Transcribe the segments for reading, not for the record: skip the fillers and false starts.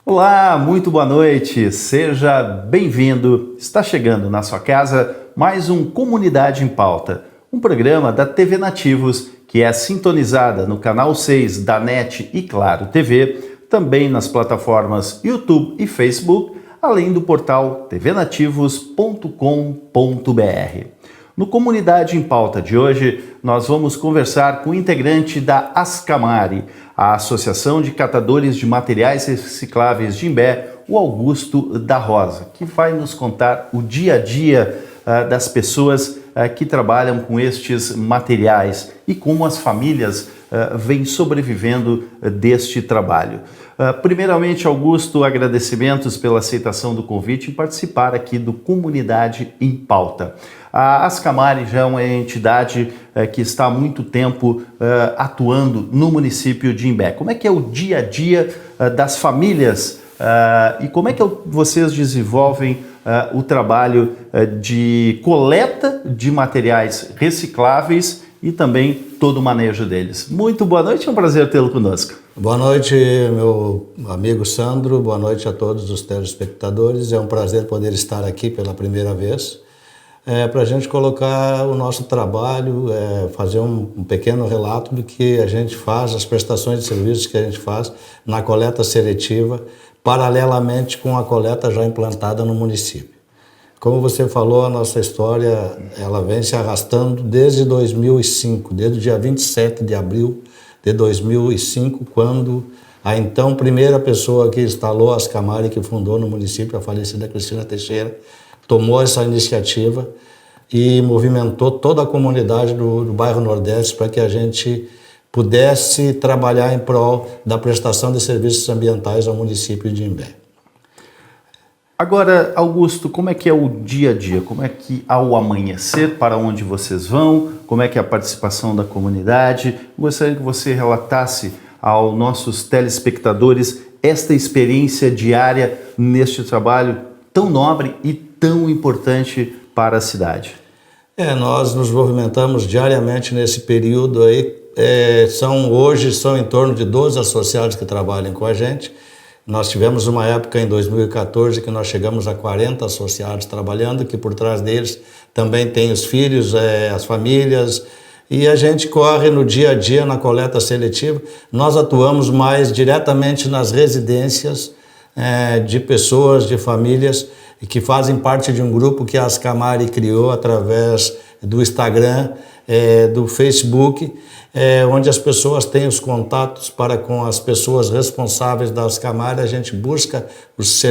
Olá, muito boa noite, seja bem-vindo. Está chegando na sua casa mais um Comunidade em Pauta, um programa da TV Nativos que é sintonizada no canal 6 da NET e Claro TV, também nas plataformas YouTube e Facebook, além do portal tvnativos.com.br. No Comunidade em Pauta de hoje, nós vamos conversar com o integrante da Ascamari, a Associação de Catadores de Materiais Recicláveis de Imbé, o Augusto da Rosa, que vai nos contar o dia a dia das pessoas que trabalham com estes materiais e como as famílias vêm sobrevivendo deste trabalho. Primeiramente, Augusto, agradecimentos pela aceitação do convite em participar aqui do Comunidade em Pauta. A Ascamari já é uma entidade que está há muito tempo atuando no município de Imbé. Como é que é o dia a dia das famílias e como é que vocês desenvolvem o trabalho de coleta de materiais recicláveis e também todo o manejo deles? Muito boa noite, é um prazer tê-lo conosco. Boa noite, meu amigo Sandro, boa noite a todos os telespectadores. É um prazer poder estar aqui pela primeira vez para a gente colocar o nosso trabalho, fazer um pequeno relato do que a gente faz, as prestações de serviços que a gente faz na coleta seletiva, paralelamente com a coleta já implantada no município. Como você falou, a nossa história ela vem se arrastando desde 2005, desde o dia 27 de abril de 2005, quando a então primeira pessoa que instalou a Ascamari, que fundou no município, a falecida Cristina Teixeira, tomou essa iniciativa e movimentou toda a comunidade do bairro Nordeste para que a gente pudesse trabalhar em prol da prestação de serviços ambientais ao município de Imbé. Agora, Augusto, como é que é o dia a dia? Como é que ao amanhecer, para onde vocês vão? Como é que é a participação da comunidade? Gostaria que você relatasse aos nossos telespectadores esta experiência diária neste trabalho tão nobre e tão importante para a cidade. Nós nos movimentamos diariamente nesse período aí. Hoje são em torno de 12 associados que trabalham com a gente. Nós tivemos uma época em 2014 que nós chegamos a 40 associados trabalhando, que por trás deles também tem os filhos, as famílias, e a gente corre no dia a dia na coleta seletiva. Nós atuamos mais diretamente nas residências de pessoas, de famílias que fazem parte de um grupo que a Ascamari criou através do Instagram, do Facebook, onde as pessoas têm os contatos para com as pessoas responsáveis da Ascamari. A gente busca os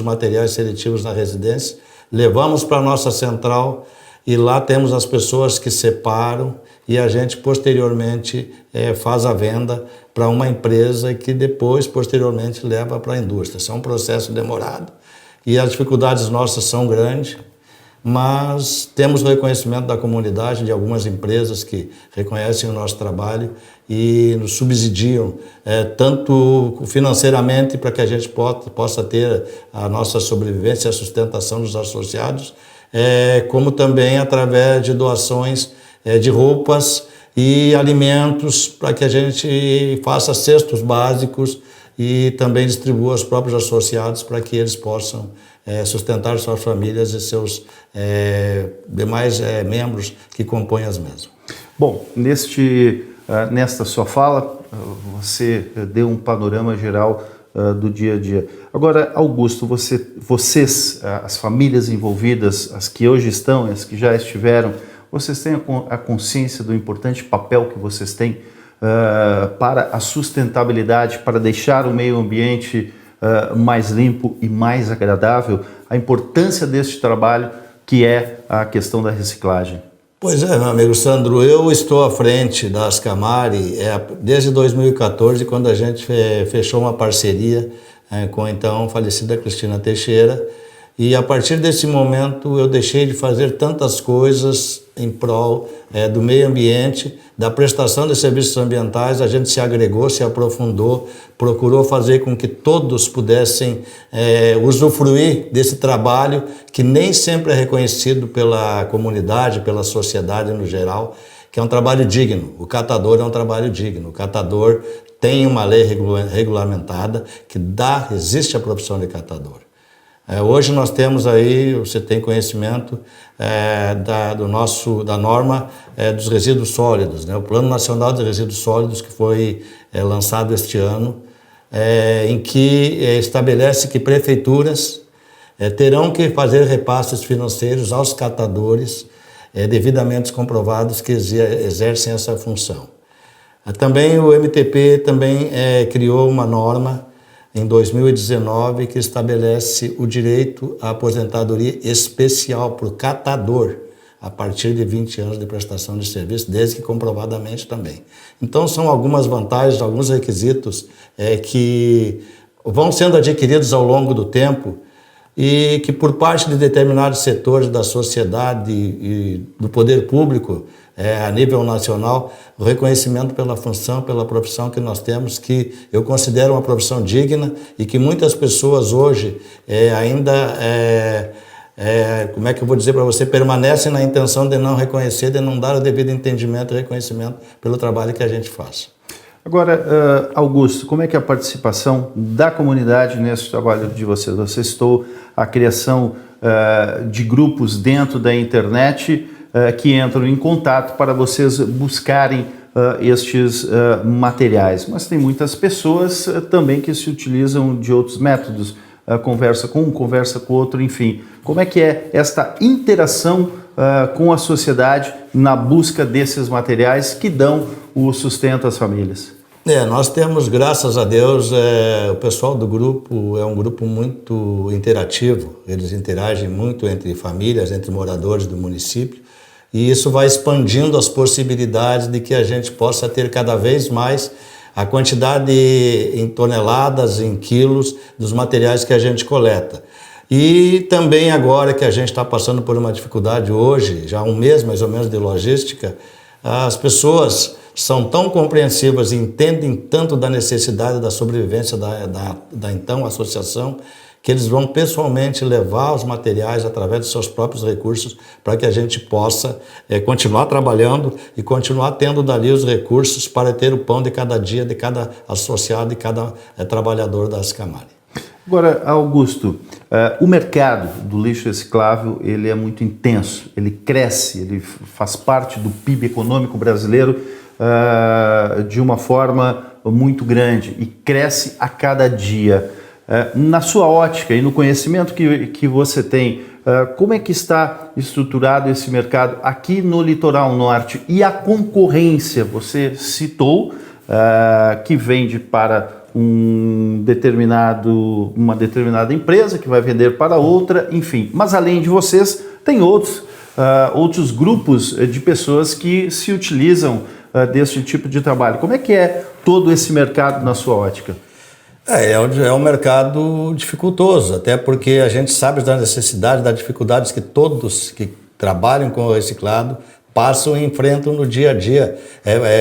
materiais seletivos na residência, levamos para a nossa central e lá temos as pessoas que separam e a gente posteriormente faz a venda para uma empresa que depois, posteriormente, leva para a indústria. Isso é um processo demorado e as dificuldades nossas são grandes, mas temos o reconhecimento da comunidade, de algumas empresas que reconhecem o nosso trabalho e nos subsidiam, tanto financeiramente para que a gente possa ter a nossa sobrevivência e a sustentação dos associados, como também através de doações de roupas e alimentos para que a gente faça cestos básicos e também distribua aos próprios associados para que eles possam sustentar suas famílias e seus demais membros que compõem as mesmas. Bom, nesta sua fala, você deu um panorama geral do dia a dia. Agora, Augusto, vocês, as famílias envolvidas, as que hoje estão, as que já estiveram, vocês têm a consciência do importante papel que vocês têm para a sustentabilidade, para deixar o meio ambiente mais limpo e mais agradável, a importância deste trabalho que é a questão da reciclagem? Pois é, meu amigo Sandro, eu estou à frente da Ascamari desde 2014, quando a gente fechou uma parceria com a então falecida Cristina Teixeira, e a partir desse momento eu deixei de fazer tantas coisas em prol do meio ambiente, da prestação de serviços ambientais. A gente se agregou, se aprofundou, procurou fazer com que todos pudessem usufruir desse trabalho que nem sempre é reconhecido pela comunidade, pela sociedade no geral, que é um trabalho digno. O catador é um trabalho digno. O catador tem uma lei regulamentada que existe a profissão de catador. Hoje nós temos aí, você tem conhecimento da norma dos resíduos sólidos, né? O Plano Nacional de Resíduos Sólidos, que foi lançado este ano, em que estabelece que prefeituras terão que fazer repasses financeiros aos catadores devidamente comprovados que exercem essa função. Também o MTP também criou uma norma em 2019 que estabelece o direito à aposentadoria especial para o catador a partir de 20 anos de prestação de serviço, desde que comprovadamente também. Então são algumas vantagens, alguns requisitos que vão sendo adquiridos ao longo do tempo e que por parte de determinados setores da sociedade e do poder público a nível nacional, o reconhecimento pela função, pela profissão que nós temos, que eu considero uma profissão digna e que muitas pessoas hoje ainda, como é que eu vou dizer para você, permanecem na intenção de não reconhecer, de não dar o devido entendimento e reconhecimento pelo trabalho que a gente faz. Agora, Augusto, como é que é a participação da comunidade nesse trabalho de vocês? Você citou a criação de grupos dentro da internet que entram em contato para vocês buscarem estes materiais. Mas tem muitas pessoas também que se utilizam de outros métodos, conversa com um, conversa com outro, enfim. Como é que é esta interação com a sociedade na busca desses materiais que dão o sustento às famílias? Nós temos, graças a Deus, o pessoal do grupo é um grupo muito interativo, eles interagem muito entre famílias, entre moradores do município, e isso vai expandindo as possibilidades de que a gente possa ter cada vez mais a quantidade em toneladas, em quilos, dos materiais que a gente coleta. E também agora que a gente está passando por uma dificuldade hoje, já há um mês mais ou menos de logística, as pessoas são tão compreensivas e entendem tanto da necessidade da sobrevivência da então associação, que eles vão pessoalmente levar os materiais através dos seus próprios recursos para que a gente possa continuar trabalhando e continuar tendo dali os recursos para ter o pão de cada dia, de cada associado e cada trabalhador da Ascamari. Agora, Augusto, o mercado do lixo reciclável ele é muito intenso, ele cresce, ele faz parte do PIB econômico brasileiro de uma forma muito grande e cresce a cada dia. Na sua ótica e no conhecimento que você tem, como é que está estruturado esse mercado aqui no Litoral Norte? E a concorrência, você citou que vende para uma determinada empresa, que vai vender para outra, enfim. Mas além de vocês, tem outros grupos de pessoas que se utilizam desse tipo de trabalho. Como é que é todo esse mercado na sua ótica? É um mercado dificultoso, até porque a gente sabe da necessidade, das dificuldades que todos que trabalham com o reciclado passam e enfrentam no dia a dia.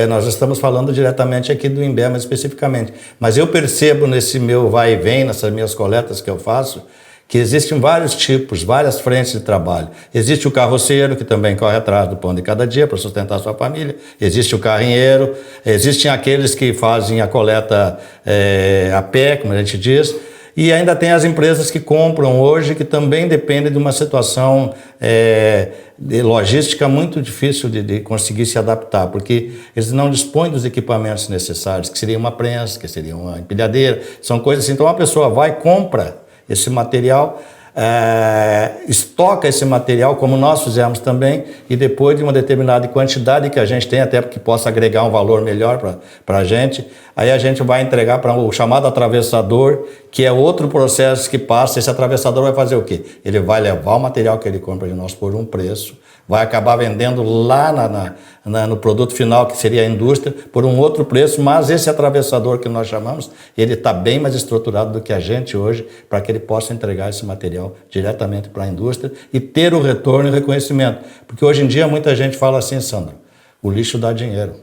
Nós estamos falando diretamente aqui do Imbé, mais especificamente. Mas eu percebo nesse meu vai e vem, nessas minhas coletas que eu faço, que existem vários tipos, várias frentes de trabalho. Existe o carroceiro, que também corre atrás do pão de cada dia para sustentar a sua família. Existe o carrinheiro. Existem aqueles que fazem a coleta a pé, como a gente diz. E ainda tem as empresas que compram hoje, que também dependem de uma situação de logística muito difícil de conseguir se adaptar, porque eles não dispõem dos equipamentos necessários, que seria uma prensa, que seria uma empilhadeira, são coisas assim. Então a pessoa vai, compra esse material, estoca esse material, como nós fizemos também, e depois de uma determinada quantidade que a gente tem, até porque possa agregar um valor melhor para a gente, aí a gente vai entregar para o chamado atravessador, que é outro processo que passa. Esse atravessador vai fazer o quê? Ele vai levar o material que ele compra de nós por um preço, vai acabar vendendo lá no produto final, que seria a indústria, por um outro preço, mas esse atravessador que nós chamamos, ele está bem mais estruturado do que a gente hoje, para que ele possa entregar esse material diretamente para a indústria e ter o retorno e o reconhecimento. Porque hoje em dia muita gente fala assim, Sandro, o lixo dá dinheiro.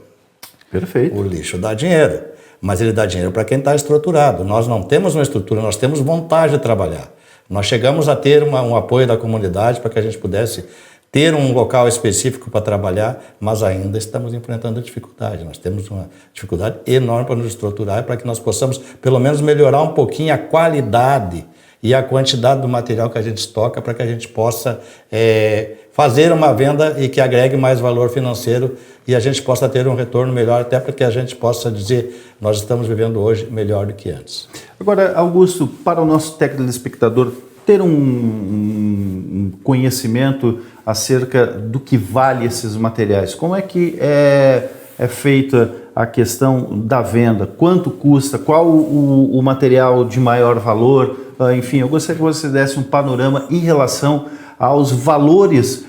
Perfeito. O lixo dá dinheiro, mas ele dá dinheiro para quem está estruturado. Nós não temos uma estrutura, nós temos vontade de trabalhar. Nós chegamos a ter um apoio da comunidade para que a gente pudesse ter um local específico para trabalhar, mas ainda estamos enfrentando dificuldade. Nós temos uma dificuldade enorme para nos estruturar, para que nós possamos, pelo menos, melhorar um pouquinho a qualidade e a quantidade do material que a gente estoca, para que a gente possa fazer uma venda e que agregue mais valor financeiro e a gente possa ter um retorno melhor, até para que a gente possa dizer, nós estamos vivendo hoje melhor do que antes. Agora, Augusto, para o nosso telespectador ter um conhecimento acerca do que vale esses materiais, como é que é feita a questão da venda? Quanto custa? Qual o material de maior valor? Enfim, eu gostaria que você desse um panorama em relação aos valores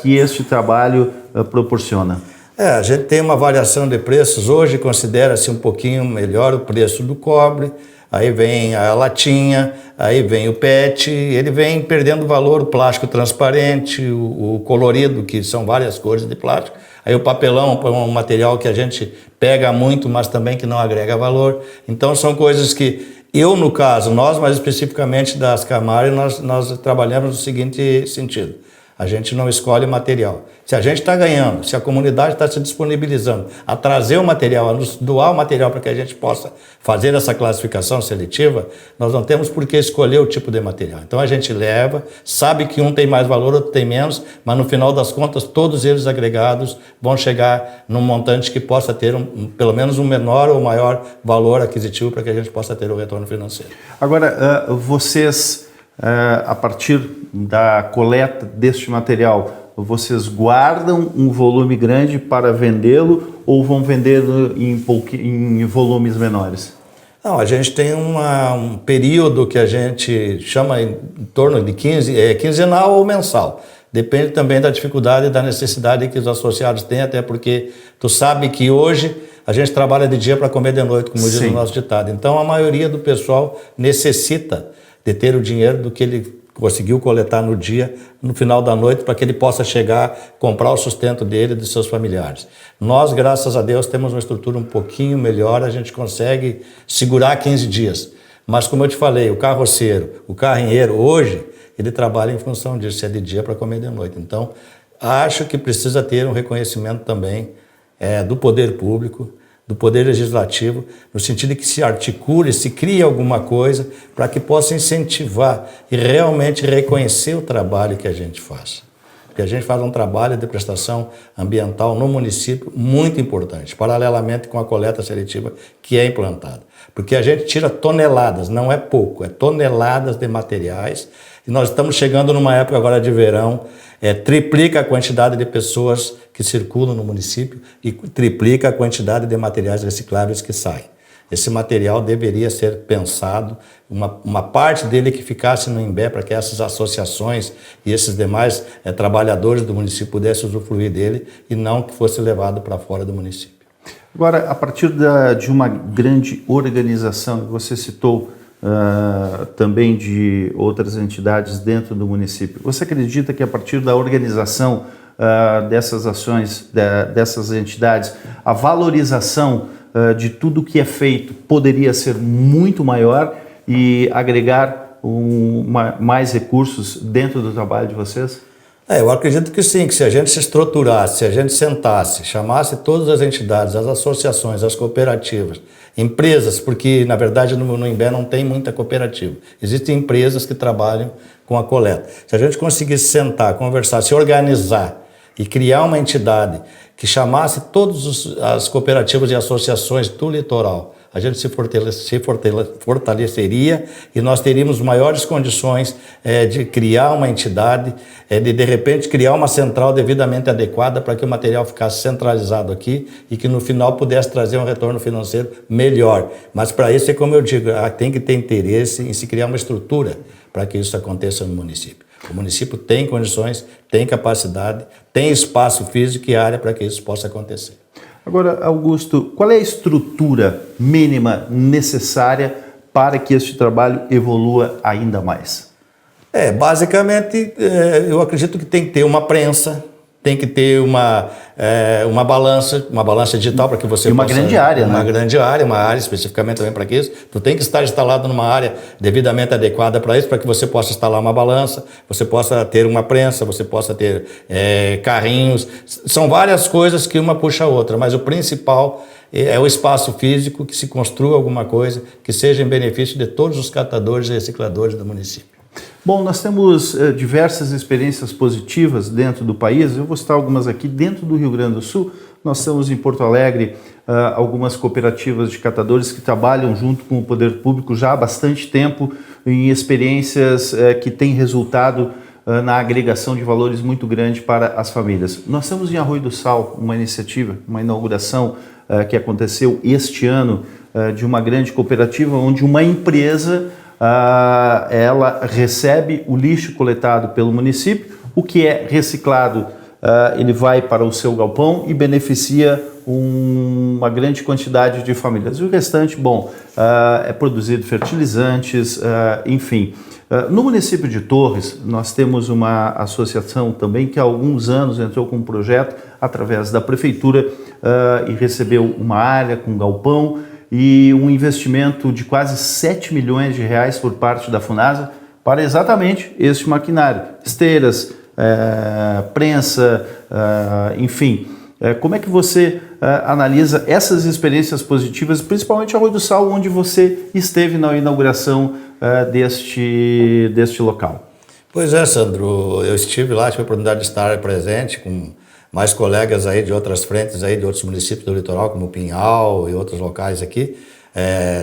que este trabalho proporciona. A gente tem uma variação de preços. Hoje considera-se um pouquinho melhor o preço do cobre, aí vem a latinha, aí vem o PET, ele vem perdendo valor, o plástico transparente, o colorido, que são várias cores de plástico. Aí o papelão é um material que a gente pega muito, mas também que não agrega valor. Então são coisas que eu, no caso, nós mais especificamente da Ascamari, nós trabalhamos no seguinte sentido. A gente não escolhe material. Se a gente está ganhando, se a comunidade está se disponibilizando a trazer o material, a nos doar o material para que a gente possa fazer essa classificação seletiva, nós não temos por que escolher o tipo de material. Então a gente leva, sabe que um tem mais valor, outro tem menos, mas no final das contas todos eles agregados vão chegar num montante que possa ter pelo menos um menor ou maior valor aquisitivo para que a gente possa ter o retorno financeiro. Agora, vocês, a partir da coleta deste material, vocês guardam um volume grande para vendê-lo ou vão vender em volumes menores? Não, a gente tem um período que a gente chama em torno de quinzenal ou mensal. Depende também da dificuldade e da necessidade que os associados têm, até porque tu sabe que hoje a gente trabalha de dia para comer de noite, como diz o nosso ditado. Então a maioria do pessoal necessita de ter o dinheiro do que ele conseguiu coletar no dia, no final da noite, para que ele possa chegar, comprar o sustento dele e de seus familiares. Nós, graças a Deus, temos uma estrutura um pouquinho melhor, a gente consegue segurar 15 dias. Mas, como eu te falei, o carroceiro, o carrinheiro, hoje, ele trabalha em função disso, se é de dia para comer de noite. Então, acho que precisa ter um reconhecimento também do poder público, do Poder Legislativo, no sentido de que se articule, se crie alguma coisa para que possa incentivar e realmente reconhecer o trabalho que a gente faz. Porque a gente faz um trabalho de prestação ambiental no município muito importante, paralelamente com a coleta seletiva que é implantada. Porque a gente tira toneladas, não é pouco, é toneladas de materiais, e nós estamos chegando numa época agora de verão, triplica a quantidade de pessoas que circulam no município e triplica a quantidade de materiais recicláveis que saem. Esse material deveria ser pensado, uma parte dele que ficasse no Imbé para que essas associações e esses demais trabalhadores do município pudessem usufruir dele e não que fosse levado para fora do município. Agora, a partir de uma grande organização, você citou também de outras entidades dentro do município, você acredita que a partir da organização dessas ações, dessas entidades, a valorização de tudo que é feito poderia ser muito maior e agregar mais recursos dentro do trabalho de vocês? Eu acredito que sim, que se a gente se estruturasse, se a gente sentasse, chamasse todas as entidades, as associações, as cooperativas, empresas, porque na verdade no Imbé não tem muita cooperativa, existem empresas que trabalham com a coleta. Se a gente conseguisse sentar, conversar, se organizar e criar uma entidade que chamasse todas as cooperativas e associações do litoral, a gente se fortaleceria e nós teríamos maiores condições de criar uma entidade, de repente criar uma central devidamente adequada para que o material ficasse centralizado aqui e que no final pudesse trazer um retorno financeiro melhor. Mas para isso, como eu digo, tem que ter interesse em se criar uma estrutura para que isso aconteça no município. O município tem condições, tem capacidade, tem espaço físico e área para que isso possa acontecer. Agora, Augusto, qual é a estrutura mínima necessária para que este trabalho evolua ainda mais? Basicamente, eu acredito que tem que ter uma prensa, tem que ter uma balança digital para que você uma grande área, uma né? grande área, uma área especificamente também para isso. Tu tem que estar instalado numa área devidamente adequada para isso, para que você possa instalar uma balança, você possa ter uma prensa, você possa ter carrinhos. São várias coisas que uma puxa a outra, mas o principal é o espaço físico, que se construa alguma coisa que seja em benefício de todos os catadores e recicladores do município. Bom, nós temos diversas experiências positivas dentro do país. Eu vou citar algumas aqui. Dentro do Rio Grande do Sul, nós temos em Porto Alegre algumas cooperativas de catadores que trabalham junto com o poder público já há bastante tempo em experiências que têm resultado na agregação de valores muito grande para as famílias. Nós temos em Arroio do Sal uma iniciativa, uma inauguração que aconteceu este ano de uma grande cooperativa onde uma empresa ela recebe o lixo coletado pelo município, o que é reciclado ele vai para o seu galpão e beneficia uma grande quantidade de famílias. E o restante, bom, é produzido fertilizantes, enfim. No município de Torres, nós temos uma associação também que há alguns anos entrou com um projeto através da prefeitura e recebeu uma área com galpão e um investimento de quase 7 milhões de reais por parte da Funasa para exatamente este maquinário. Esteiras, prensa, enfim. Como é que você analisa essas experiências positivas, principalmente Arroio do Sal, onde você esteve na inauguração deste local? Pois é, Sandro, eu estive lá, tive a oportunidade de estar presente com mais colegas aí de outras frentes, aí de outros municípios do litoral, como Pinhal e outros locais aqui,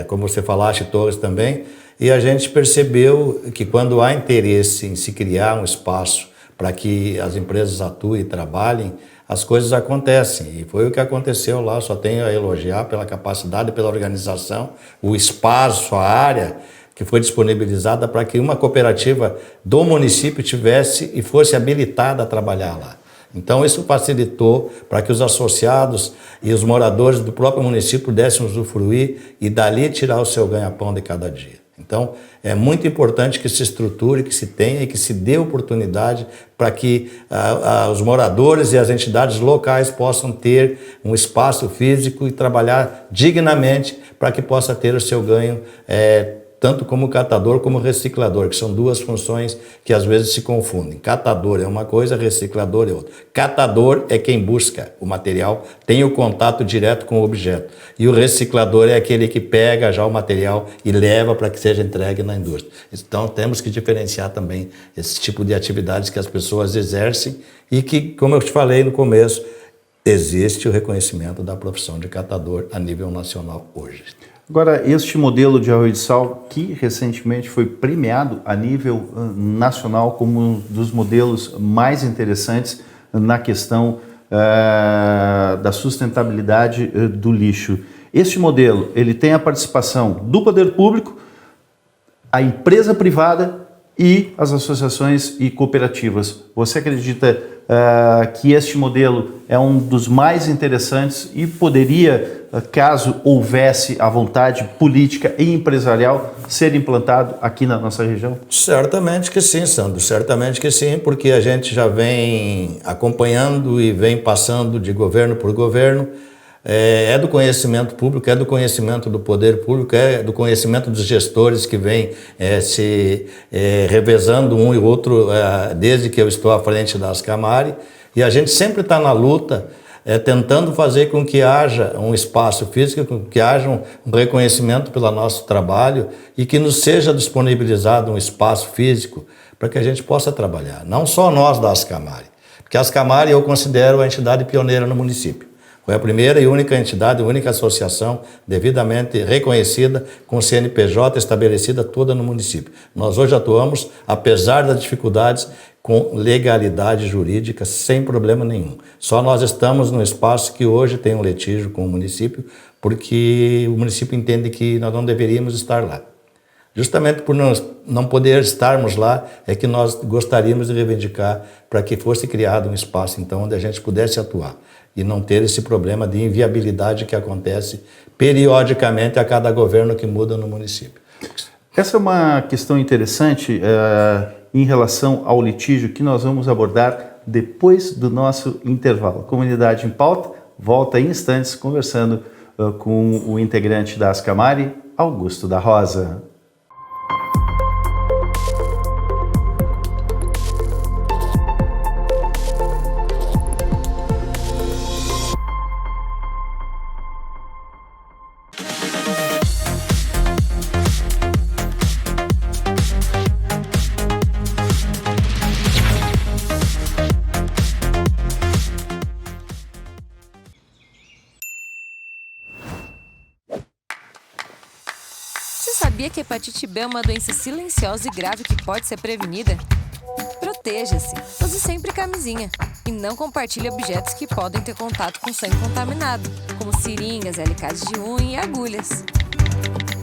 como você falaste, Torres também, e a gente percebeu que quando há interesse em se criar um espaço para que as empresas atuem e trabalhem, as coisas acontecem, e foi o que aconteceu lá. Só tenho a elogiar pela capacidade, pela organização, o espaço, a área que foi disponibilizada para que uma cooperativa do município tivesse e fosse habilitada a trabalhar lá. Então isso facilitou para que os associados e os moradores do próprio município pudessem usufruir e dali tirar o seu ganha-pão de cada dia. Então é muito importante que se estruture, que se tenha e que se dê oportunidade para que os moradores e as entidades locais possam ter um espaço físico e trabalhar dignamente para que possa ter o seu ganho tanto como catador como reciclador, que são duas funções que às vezes se confundem. Catador é uma coisa, reciclador é outra. Catador é quem busca o material, tem o contato direto com o objeto. E o reciclador é aquele que pega já o material e leva para que seja entregue na indústria. Então temos que diferenciar também esse tipo de atividades que as pessoas exercem e que, como eu te falei no começo, existe o reconhecimento da profissão de catador a nível nacional hoje. Agora, este modelo de Arroio do Sal, que recentemente foi premiado a nível nacional como um dos modelos mais interessantes na questão da sustentabilidade do lixo. Este modelo, ele tem a participação do poder público, a empresa privada e as associações e cooperativas. Você acredita que este modelo é um dos mais interessantes e poderia, caso houvesse a vontade política e empresarial, ser implantado aqui na nossa região? Certamente que sim, Sandro, certamente que sim, porque a gente já vem acompanhando e vem passando de governo por governo. É do conhecimento público, é do conhecimento do poder público, é do conhecimento dos gestores que vêm se revezando um e outro desde que eu estou à frente da Ascamari, e a gente sempre está na luta, tentando fazer com que haja um espaço físico, com que haja um reconhecimento pelo nosso trabalho e que nos seja disponibilizado um espaço físico para que a gente possa trabalhar. Não só nós da Ascamari, porque a Ascamari eu considero a entidade pioneira no município. Foi a primeira e única entidade, a única associação devidamente reconhecida, com CNPJ estabelecida toda no município. Nós hoje atuamos, apesar das dificuldades, com legalidade jurídica, sem problema nenhum. Só nós estamos num espaço que hoje tem um litígio com o município, porque o município entende que nós não deveríamos estar lá. Justamente por não poder estarmos lá, é que nós gostaríamos de reivindicar para que fosse criado um espaço, então, onde a gente pudesse atuar e não ter esse problema de inviabilidade que acontece periodicamente a cada governo que muda no município. Essa é uma questão interessante em relação ao litígio que nós vamos abordar depois do nosso intervalo. Comunidade em Pauta volta em instantes conversando com o integrante da Ascamari, Augusto da Rosa. Sabia que a hepatite B é uma doença silenciosa e grave que pode ser prevenida? Proteja-se, use sempre camisinha e não compartilhe objetos que podem ter contato com sangue contaminado, como seringas, alicates de unha e agulhas.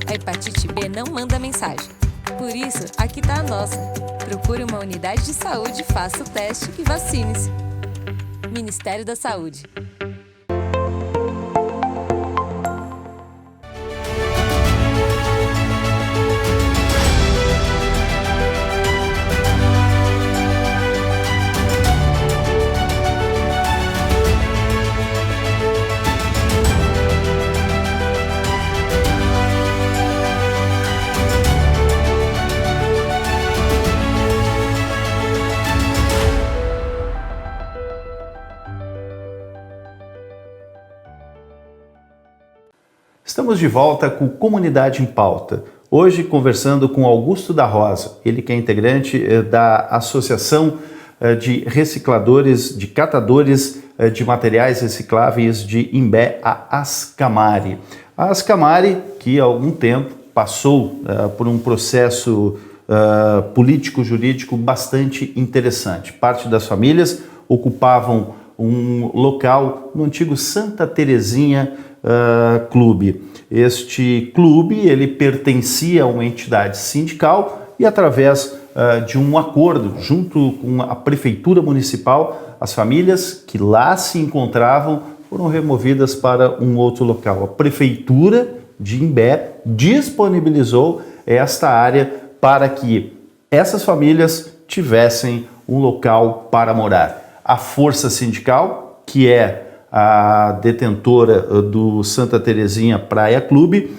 A hepatite B não manda mensagem, por isso aqui está a nossa. Procure uma unidade de saúde, faça o teste e vacine-se. Ministério da Saúde. Estamos de volta com Comunidade em Pauta. Hoje conversando com Augusto da Rosa, ele que é integrante da Associação de Recicladores, de Catadores de Materiais Recicláveis de Imbé, a Ascamari. A Ascamari, que há algum tempo passou por um processo político-jurídico bastante interessante. Parte das famílias ocupavam um local no antigo Santa Terezinha Clube. Este clube ele pertencia a uma entidade sindical e através de um acordo junto com a prefeitura municipal, as famílias que lá se encontravam foram removidas para um outro local. A prefeitura de Imbé disponibilizou esta área para que essas famílias tivessem um local para morar. A força sindical, que é a detentora do Santa Terezinha Praia Clube,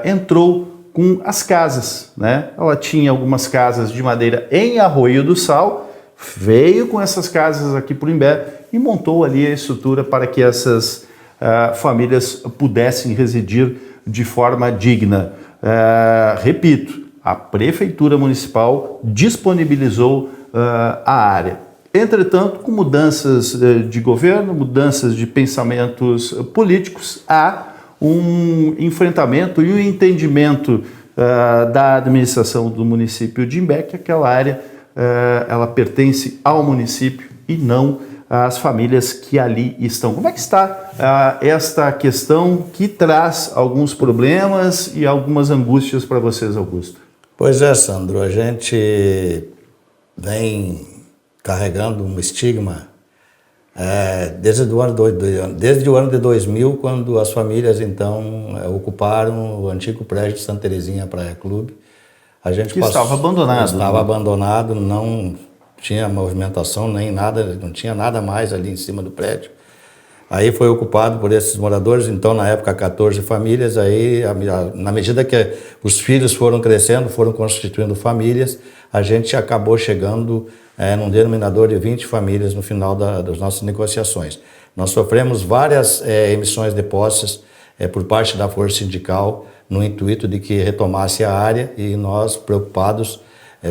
entrou com as casas, né? Ela tinha algumas casas de madeira em Arroio do Sal, veio com essas casas aqui para o Imbé e montou ali a estrutura para que essas famílias pudessem residir de forma digna. Repito, a Prefeitura Municipal disponibilizou a área. Entretanto, com mudanças de governo, mudanças de pensamentos políticos, há um enfrentamento e um entendimento da administração do município de Imbé que aquela área ela pertence ao município e não às famílias que ali estão. Como é que está esta questão que traz alguns problemas e algumas angústias para vocês, Augusto? Pois é, Sandro, a gente vem carregando um estigma desde o ano de 2000, quando as famílias então ocuparam o antigo prédio de Santa Terezinha Praia Clube. A gente estava abandonado. Estava abandonado, não tinha movimentação nem nada, não tinha nada mais ali em cima do prédio. Aí foi ocupado por esses moradores, então na época 14 famílias, aí na medida que os filhos foram crescendo, foram constituindo famílias, a gente acabou chegando num denominador de 20 famílias no final das nossas negociações. Nós sofremos várias emissões de posses por parte da força sindical, no intuito de que retomasse a área, e nós preocupados,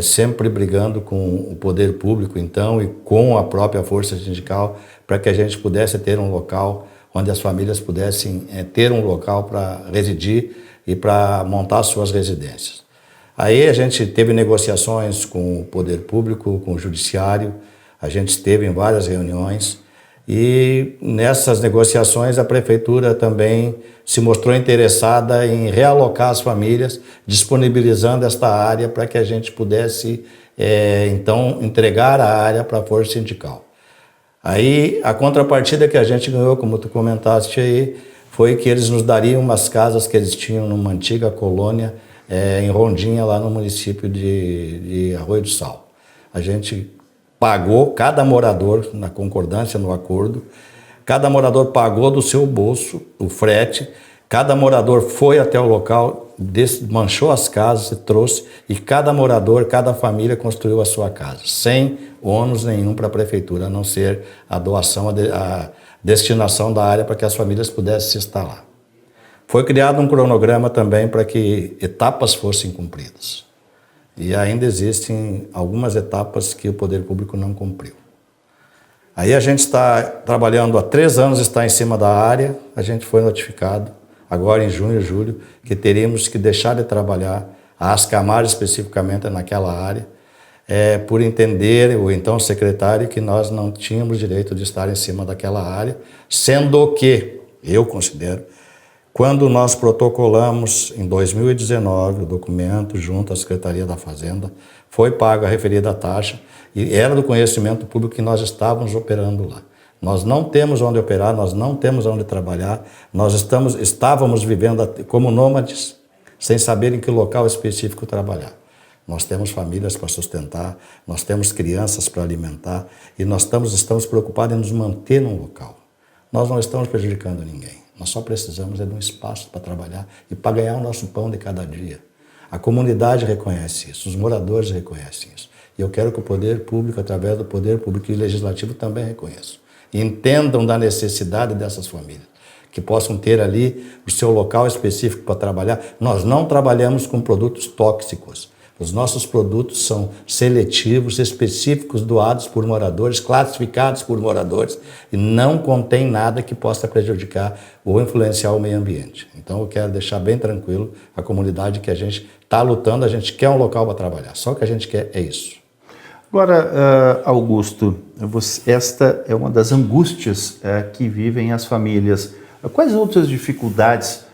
sempre brigando com o poder público então e com a própria força sindical, para que a gente pudesse ter um local onde as famílias pudessem ter um local para residir e para montar suas residências. Aí a gente teve negociações com o poder público, com o judiciário, a gente esteve em várias reuniões e nessas negociações a prefeitura também se mostrou interessada em realocar as famílias, disponibilizando esta área para que a gente pudesse então entregar a área para a força sindical. Aí a contrapartida que a gente ganhou, como tu comentaste aí, foi que eles nos dariam umas casas que eles tinham numa antiga colônia em Rondinha, lá no município de Arroio do Sal. A gente pagou, cada morador, na concordância, no acordo, cada morador pagou do seu bolso o frete, cada morador foi até o local, desmanchou as casas e trouxe, e cada morador, cada família construiu a sua casa, sem ônus nenhum para a prefeitura, a não ser a doação, a destinação da área para que as famílias pudessem se instalar. Foi criado um cronograma também para que etapas fossem cumpridas. E ainda existem algumas etapas que o poder público não cumpriu. Aí a gente está trabalhando há 3 anos, está em cima da área, a gente foi notificado, agora em junho e julho, que teríamos que deixar de trabalhar, a Ascamar especificamente naquela área, por entender, ou então o secretário, que nós não tínhamos direito de estar em cima daquela área, sendo que, eu considero, quando nós protocolamos em 2019 o documento junto à Secretaria da Fazenda, foi paga a referida taxa e era do conhecimento público que nós estávamos operando lá. Nós não temos onde operar, nós não temos onde trabalhar, nós estávamos vivendo como nômades, sem saber em que local específico trabalhar. Nós temos famílias para sustentar, nós temos crianças para alimentar e nós estamos preocupados em nos manter num local. Nós não estamos prejudicando ninguém. Nós só precisamos de um espaço para trabalhar e para ganhar o nosso pão de cada dia. A comunidade reconhece isso, os moradores reconhecem isso. E eu quero que o poder público, através do poder público e legislativo, também reconheça. E entendam da necessidade dessas famílias, que possam ter ali o seu local específico para trabalhar. Nós não trabalhamos com produtos tóxicos. Os nossos produtos são seletivos, específicos, doados por moradores, classificados por moradores e não contém nada que possa prejudicar ou influenciar o meio ambiente. Então eu quero deixar bem tranquilo a comunidade que a gente está lutando, a gente quer um local para trabalhar, só o que a gente quer é isso. Agora, Augusto, esta é uma das angústias que vivem as famílias. Quais outras dificuldades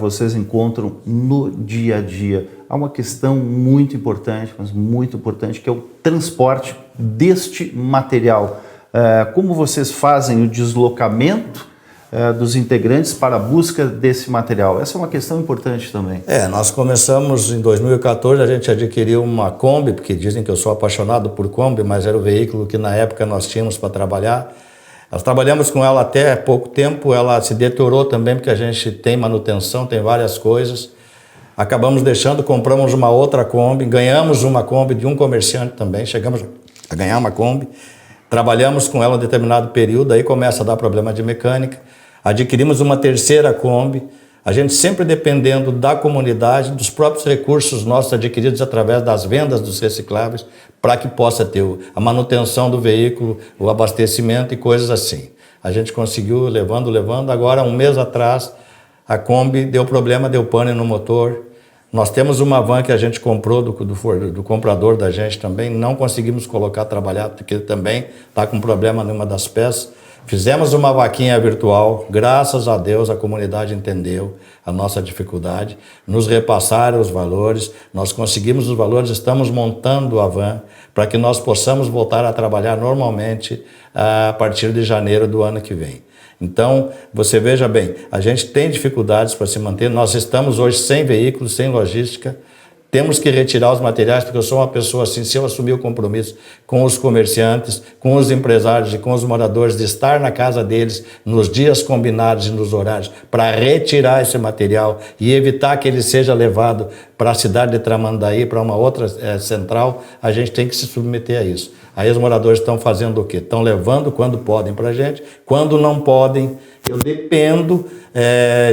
vocês encontram no dia a dia? Há uma questão muito importante, mas muito importante, que é o transporte deste material. Como vocês fazem o deslocamento dos integrantes para a busca desse material? Essa é uma questão importante também. Nós começamos em 2014, a gente adquiriu uma Kombi, porque dizem que eu sou apaixonado por Kombi, mas era o veículo que na época nós tínhamos para trabalhar. Nós trabalhamos com ela até pouco tempo, ela se deteriorou também, porque a gente tem manutenção, tem várias coisas. Acabamos deixando, compramos uma outra Kombi, ganhamos uma Kombi de um comerciante também, chegamos a ganhar uma Kombi, trabalhamos com ela um determinado período, aí começa a dar problema de mecânica, adquirimos uma terceira Kombi, a gente sempre dependendo da comunidade, dos próprios recursos nossos adquiridos através das vendas dos recicláveis, para que possa ter a manutenção do veículo, o abastecimento e coisas assim. A gente conseguiu levando, agora 1 mês atrás, a Kombi deu problema, deu pane no motor. Nós temos uma van que a gente comprou do comprador da gente também, não conseguimos colocar trabalhar, porque também está com problema numa das peças. Fizemos uma vaquinha virtual, graças a Deus a comunidade entendeu a nossa dificuldade, nos repassaram os valores, nós conseguimos os valores, estamos montando a van para que nós possamos voltar a trabalhar normalmente a partir de janeiro do ano que vem. Então, você veja bem, a gente tem dificuldades para se manter, nós estamos hoje sem veículos, sem logística, temos que retirar os materiais, porque eu sou uma pessoa assim, se eu assumir o compromisso com os comerciantes, com os empresários e com os moradores, de estar na casa deles nos dias combinados e nos horários, para retirar esse material e evitar que ele seja levado para a cidade de Tramandaí, para uma outra central, a gente tem que se submeter a isso. Aí os moradores estão fazendo o quê? Estão levando quando podem para a gente, quando não podem, eu dependo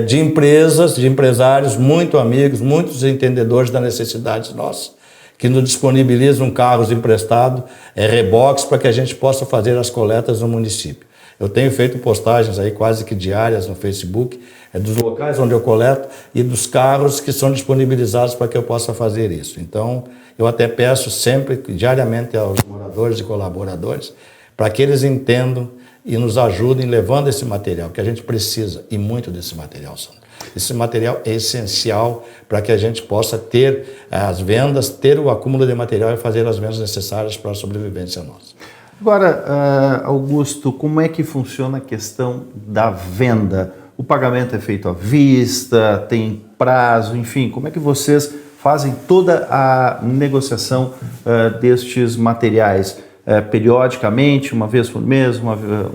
de empresas, de empresários muito amigos, muitos entendedores das necessidades nossas, que nos disponibilizam carros emprestados, reboques, para que a gente possa fazer as coletas no município. Eu tenho feito postagens aí quase que diárias no Facebook, dos locais onde eu coleto e dos carros que são disponibilizados para que eu possa fazer isso. Então, eu até peço sempre, diariamente, aos moradores e colaboradores, para que eles entendam e nos ajudem levando esse material, que a gente precisa, e muito desse material, Sandro. Esse material é essencial para que a gente possa ter as vendas, ter o acúmulo de material e fazer as vendas necessárias para a sobrevivência nossa. Agora, Augusto, como é que funciona a questão da venda? O pagamento é feito à vista, tem prazo, enfim, como é que vocês fazem toda a negociação destes materiais? periodicamente, uma vez por mês,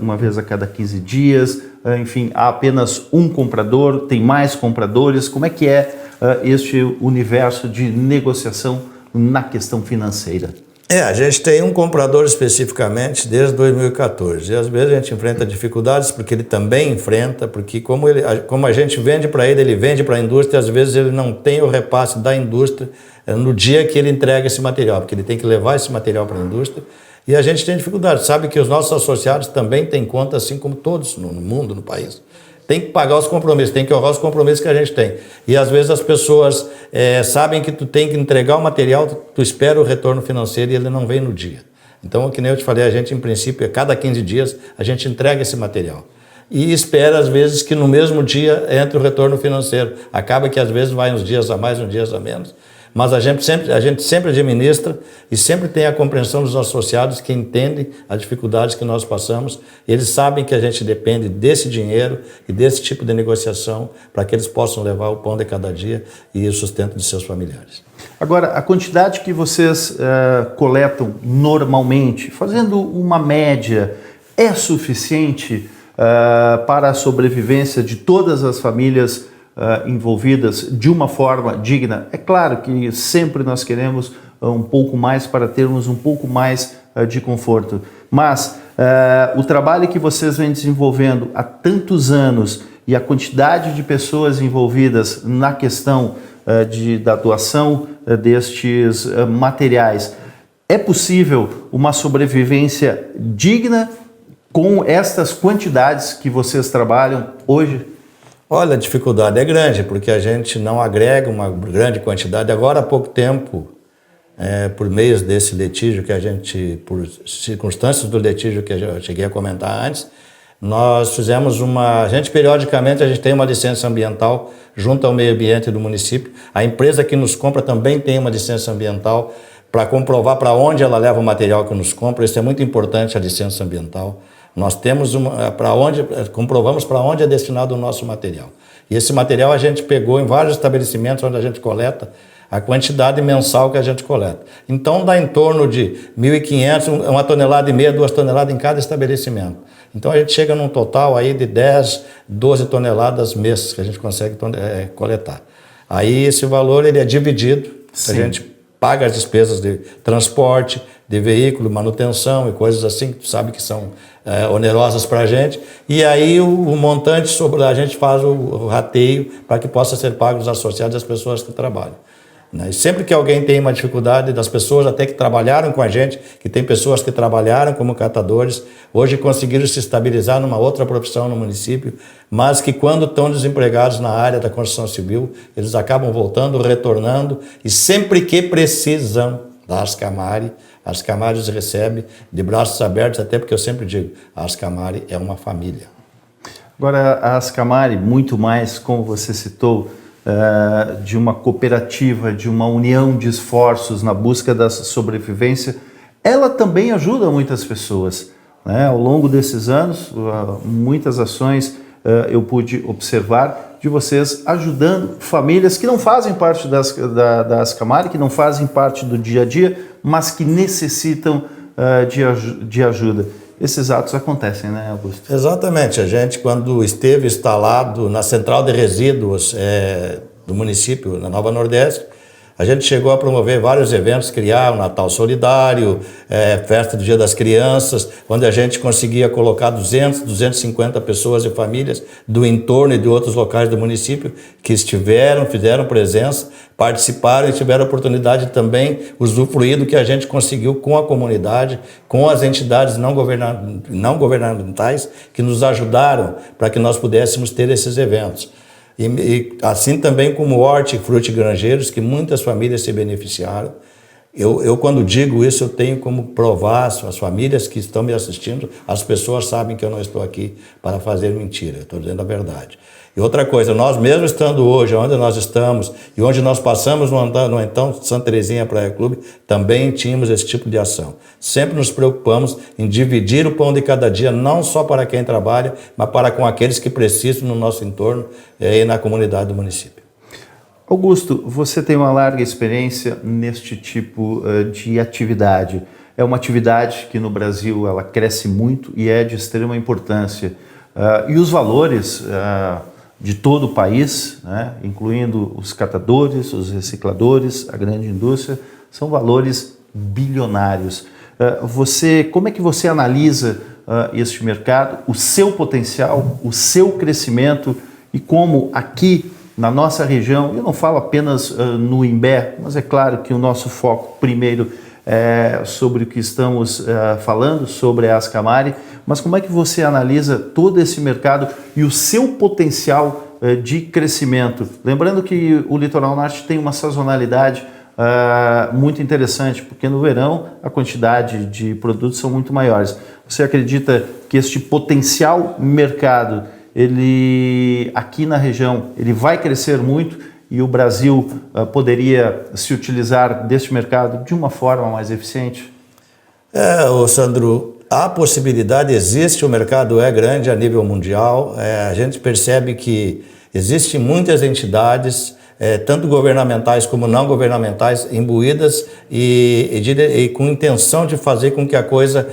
uma vez a cada 15 dias, enfim, há apenas um comprador, tem mais compradores? Como é que é este universo de negociação na questão financeira? A gente tem um comprador especificamente desde 2014. E às vezes a gente enfrenta dificuldades porque ele também enfrenta, porque como a gente vende para ele, ele vende para a indústria, às vezes ele não tem o repasse da indústria no dia que ele entrega esse material, porque ele tem que levar esse material para a indústria. E a gente tem dificuldade. Sabe que os nossos associados também têm conta, assim como todos no mundo, no país. Tem que pagar os compromissos, tem que honrar os compromissos que a gente tem. E às vezes as pessoas sabem que tu tem que entregar o material, tu espera o retorno financeiro e ele não vem no dia. Então, que nem eu te falei, a gente, em princípio, a cada 15 dias, a gente entrega esse material. E espera, às vezes, que no mesmo dia entre o retorno financeiro. Acaba que, às vezes, vai uns dias a mais, uns dias a menos. Mas a gente sempre administra e sempre tem a compreensão dos associados que entendem as dificuldades que nós passamos. Eles sabem que a gente depende desse dinheiro e desse tipo de negociação para que eles possam levar o pão de cada dia e o sustento de seus familiares. Agora, a quantidade que vocês coletam normalmente, fazendo uma média, é suficiente para a sobrevivência de todas as famílias envolvidas de uma forma digna? É claro que sempre nós queremos um pouco mais para termos um pouco mais de conforto, mas o trabalho que vocês vêm desenvolvendo há tantos anos e a quantidade de pessoas envolvidas na questão da doação destes materiais, é possível uma sobrevivência digna com estas quantidades que vocês trabalham hoje? Olha, a dificuldade é grande, porque a gente não agrega uma grande quantidade. Agora, há pouco tempo, por meio desse litígio que a gente, por circunstâncias do litígio que eu cheguei a comentar antes, nós fizemos periodicamente, a gente tem uma licença ambiental junto ao meio ambiente do município. A empresa que nos compra também tem uma licença ambiental para comprovar para onde ela leva o material que nos compra. Isso é muito importante, a licença ambiental. Nós temos comprovamos para onde é destinado o nosso material. E esse material a gente pegou em vários estabelecimentos onde a gente coleta a quantidade mensal que a gente coleta. Então dá em torno de 1.500, 1,5 tonelada, 2 toneladas em cada estabelecimento. Então a gente chega num total aí de 10, 12 toneladas mês que a gente consegue coletar. Aí esse valor ele é dividido, a gente paga as despesas de transporte, de veículo, manutenção e coisas assim, que tu sabe que são onerosas para a gente. E aí o montante a gente faz o rateio para que possa ser pago os associados às pessoas que trabalham. E sempre que alguém tem uma dificuldade, das pessoas até que trabalharam com a gente, que tem pessoas que trabalharam como catadores, hoje conseguiram se estabilizar numa outra profissão no município, mas que quando estão desempregados na área da construção civil, eles acabam voltando, retornando, e sempre que precisam da Ascamari, a Ascamari os recebe de braços abertos, até porque eu sempre digo, a Ascamari é uma família. Agora, a Ascamari, muito mais, como você citou, de uma cooperativa, de uma união de esforços na busca da sobrevivência, ela também ajuda muitas pessoas, né? Ao longo desses anos, muitas ações eu pude observar de vocês ajudando famílias que não fazem parte da Ascamari, que não fazem parte do dia a dia, mas que necessitam de ajuda. Esses atos acontecem, né, Augusto? Exatamente. A gente, quando esteve instalado na central de resíduos do município, na Nova Nordeste, a gente chegou a promover vários eventos, criar o Natal Solidário, festa do Dia das Crianças, onde a gente conseguia colocar 200, 250 pessoas e famílias do entorno e de outros locais do município que fizeram presença, participaram e tiveram a oportunidade de também usufruir do que a gente conseguiu com a comunidade, com as entidades não governamentais que nos ajudaram para que nós pudéssemos ter esses eventos. E assim também como hortifruti granjeiros, que muitas famílias se beneficiaram. Eu quando digo isso, eu tenho como provar, as famílias que estão me assistindo, as pessoas sabem que eu não estou aqui para fazer mentira, eu estou dizendo a verdade. E outra coisa, nós mesmo estando hoje onde nós estamos e onde nós passamos no então Santa Terezinha Praia Clube, também tínhamos esse tipo de ação. Sempre nos preocupamos em dividir o pão de cada dia, não só para quem trabalha, mas para com aqueles que precisam no nosso entorno e na comunidade do município. Augusto, você tem uma larga experiência neste tipo de atividade. é uma atividade que no Brasil ela cresce muito e é de extrema importância. E os valores de todo o país, né, incluindo os catadores, os recicladores, a grande indústria, são valores bilionários. Como é que você analisa este mercado, o seu potencial, o seu crescimento e como aqui na nossa região, eu não falo apenas no Imbé, mas é claro que o nosso foco primeiro é sobre o que estamos falando, sobre a Ascamari, mas como é que você analisa todo esse mercado e o seu potencial de crescimento? Lembrando que o Litoral Norte tem uma sazonalidade muito interessante, porque no verão a quantidade de produtos são muito maiores. Você acredita que este potencial mercado, ele aqui na região, ele vai crescer muito e o Brasil poderia se utilizar deste mercado de uma forma mais eficiente? Sandro, a possibilidade existe, o mercado é grande a nível mundial, a gente percebe que existem muitas entidades, tanto governamentais como não governamentais, imbuídas e com intenção de fazer com que a coisa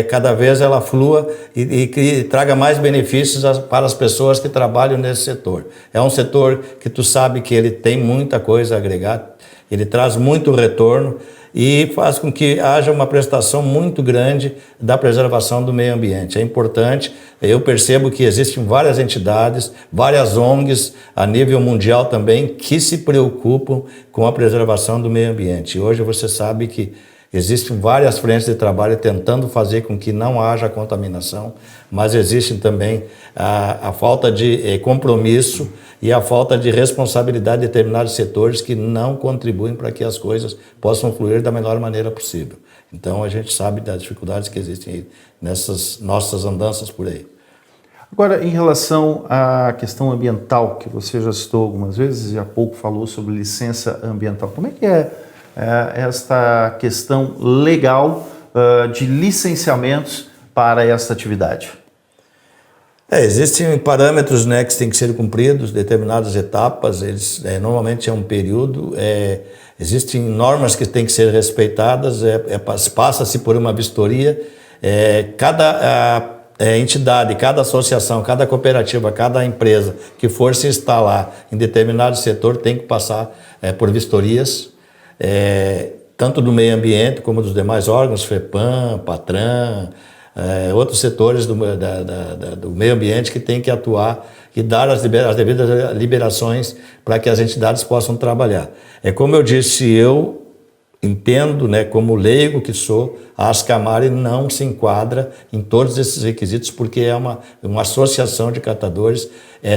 cada vez ela flua e traga mais benefícios para as pessoas que trabalham nesse setor. É um setor que tu sabe que ele tem muita coisa a agregar, ele traz muito retorno e faz com que haja uma prestação muito grande da preservação do meio ambiente. É importante, eu percebo que existem várias entidades, várias ONGs a nível mundial também que se preocupam com a preservação do meio ambiente. E hoje você sabe que existem várias frentes de trabalho tentando fazer com que não haja contaminação, mas existe também a falta de compromisso e a falta de responsabilidade de determinados setores que não contribuem para que as coisas possam fluir da melhor maneira possível. Então a gente sabe das dificuldades que existem aí nessas nossas andanças por aí. Agora, em relação à questão ambiental, que você já citou algumas vezes e há pouco falou sobre licença ambiental, como é que é esta questão legal de licenciamentos para esta atividade? Existem parâmetros, né, que têm que ser cumpridos, determinadas etapas, eles normalmente é um período, existem normas que têm que ser respeitadas, passa-se por uma vistoria, cada entidade, cada associação, cada cooperativa, cada empresa que for se instalar em determinado setor tem que passar por vistorias, tanto do meio ambiente como dos demais órgãos, FEPAM, PATRAN, outros setores do meio ambiente que tem que atuar e dar as devidas liberações para que as entidades possam trabalhar. Como eu disse, eu entendo, né, como leigo que sou, a Ascamari não se enquadra em todos esses requisitos porque é uma associação de catadores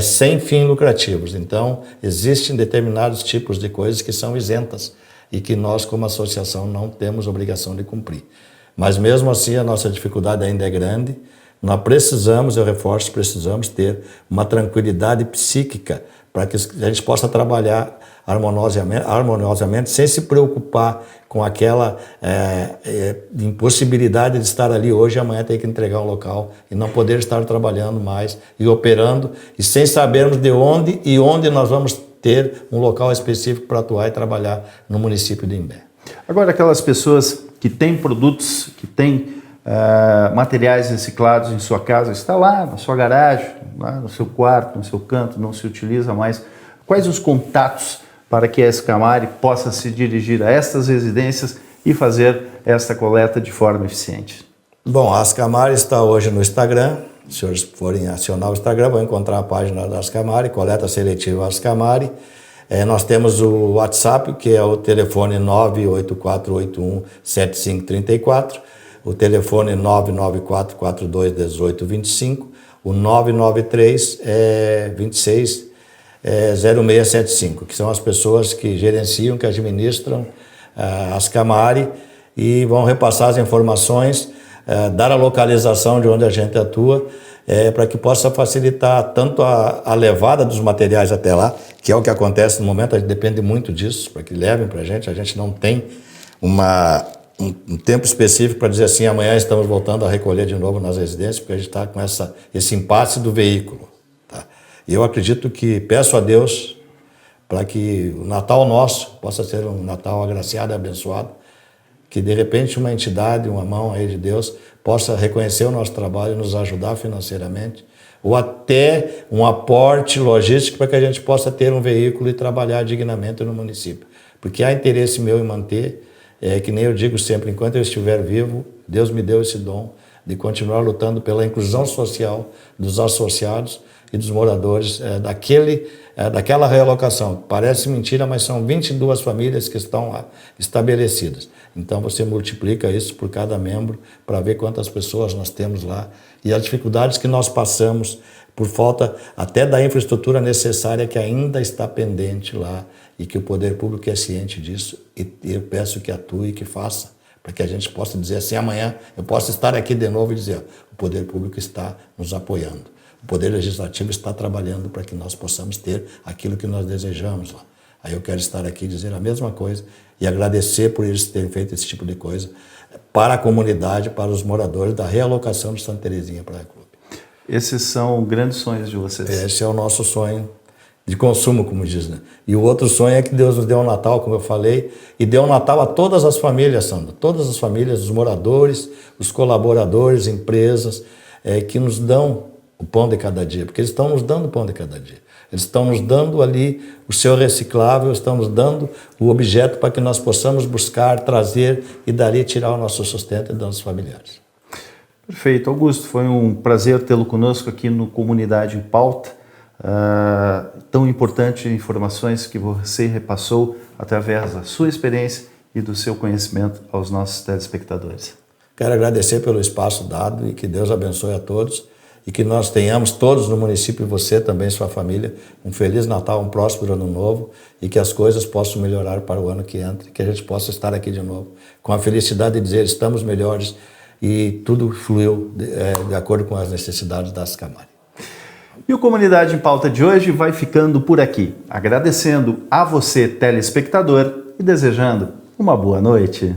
sem fins lucrativos. Então, existem determinados tipos de coisas que são isentas e que nós, como associação, não temos obrigação de cumprir. Mas mesmo assim a nossa dificuldade ainda é grande, nós precisamos, eu reforço, precisamos ter uma tranquilidade psíquica para que a gente possa trabalhar harmoniosamente sem se preocupar com aquela impossibilidade de estar ali hoje e amanhã ter que entregar um local e não poder estar trabalhando mais e operando e sem sabermos de onde nós vamos ter um local específico para atuar e trabalhar no município de Imbé. Agora, aquelas pessoas que têm produtos, que têm materiais reciclados em sua casa, está lá na sua garagem, lá no seu quarto, no seu canto, não se utiliza mais. Quais os contatos para que a Ascamari possa se dirigir a estas residências e fazer esta coleta de forma eficiente? Bom, a Ascamari está hoje no Instagram. Se os senhores forem acionar o Instagram, vão encontrar a página da Ascamari, Coleta Seletiva Ascamari. Nós temos o WhatsApp, que é o telefone 984817534, o telefone 994421825, o 993 260675, que são as pessoas que gerenciam, que administram a Ascamari e vão repassar as informações, dar a localização de onde a gente atua, para que possa facilitar tanto a levada dos materiais até lá, que é o que acontece no momento, a gente depende muito disso, para que levem para a gente não tem um tempo específico para dizer assim, amanhã estamos voltando a recolher de novo nas residências, porque a gente está com esse impasse do veículo. Tá? E eu acredito que, peço a Deus, para que o Natal nosso possa ser um Natal agraciado e abençoado, que de repente uma entidade, uma mão aí de Deus, possa reconhecer o nosso trabalho e nos ajudar financeiramente, ou até um aporte logístico para que a gente possa ter um veículo e trabalhar dignamente no município. Porque há interesse meu em manter, que nem eu digo sempre, enquanto eu estiver vivo, Deus me deu esse dom de continuar lutando pela inclusão social dos associados e dos moradores daquela realocação. Parece mentira, mas são 22 famílias que estão lá estabelecidas. Então você multiplica isso por cada membro para ver quantas pessoas nós temos lá e as dificuldades que nós passamos por falta até da infraestrutura necessária que ainda está pendente lá e que o poder público é ciente disso e eu peço que atue e que faça para que a gente possa dizer assim, amanhã eu posso estar aqui de novo e dizer, o poder público está nos apoiando, o poder legislativo está trabalhando para que nós possamos ter aquilo que nós desejamos lá. Aí eu quero estar aqui e dizer a mesma coisa e agradecer por eles terem feito esse tipo de coisa para a comunidade, para os moradores da realocação de Santa Terezinha Praia Clube. Esses são grandes sonhos de vocês. Esse é o nosso sonho de consumo, como diz, né? E o outro sonho é que Deus nos deu um Natal, como eu falei, e deu um Natal a todas as famílias, Sandra. Todas as famílias, os moradores, os colaboradores, empresas, que nos dão o pão de cada dia, porque eles estão nos dando o pão de cada dia. Eles estão nos dando ali o seu reciclável, estão nos dando o objeto para que nós possamos buscar, trazer e dali tirar o nosso sustento dos nossos familiares. Perfeito. Augusto, foi um prazer tê-lo conosco aqui no Comunidade em Pauta. Tão importante informações que você repassou através da sua experiência e do seu conhecimento aos nossos telespectadores. Quero agradecer pelo espaço dado e que Deus abençoe a todos e que nós tenhamos todos no município, e você também, sua família, um Feliz Natal, um próspero Ano Novo e que as coisas possam melhorar para o ano que entra, que a gente possa estar aqui de novo com a felicidade de dizer estamos melhores e tudo fluiu de acordo com as necessidades da Ascamari. E o Comunidade em Pauta de hoje vai ficando por aqui, agradecendo a você, telespectador, e desejando uma boa noite.